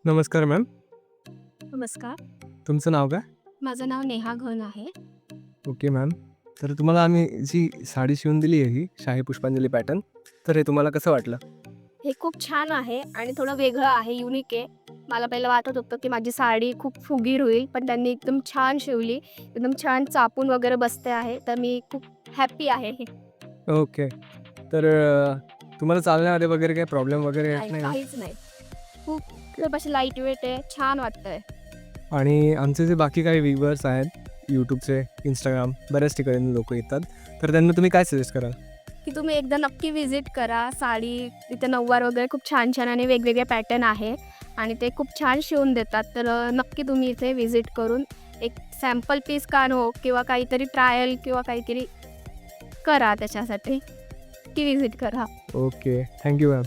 नमस्कार मॅम. नमस्कार. तुमचं नाव काय? माझं नाव नेहा घन आहे. Okay ma'am. तर तुम्हाला आम्ही जी साडी शिवून दिली आहे ही शाही पुष्पांजली पॅटर्न, तर हे तुम्हाला कसं वाटलं? हे खूप छान आहे आणि थोडं वेगळं आहे, युनिक आहे. मला पहिलं वाटत होतं, की माझी साडी खूप फुगीर होईल, पण त्यांनी एकदम छान शिवली. एकदम छान चापून वगैरे बसते आहे, तर मी खूप हॅपी आहे. ओके. तर तुम्हाला चालण्यामध्ये वगैरे काही प्रॉब्लेम वगैरे येत नाही, नाही ना? काहीच नाही. खूप खूप अशी लाईट वेट आहे, छान वाटतंय. आणि आमचे जे बाकी काही व्ह्यूअर्स आहेत, YouTubeचे, Instagram बऱ्याच ठिकाणी लोकं येतात, तर त्यांना तुम्ही काय सजेस्ट कराल? की तुम्ही एकदा नक्की व्हिजिट करा. साडी तिथे नऊवार वगैरे खूप छान-छान आणि वेगवेगळे पॅटर्न आहे आणि ते खूप छान शिवून देतात. तर नक्की तुम्ही इथे व्हिजिट करून एक सॅम्पल पीस का नो किंवा काहीतरी ट्रायल किंवा काहीतरी करा त्याच्यासाठी, की व्हिजिट करा. ओके. Thank you ma'am.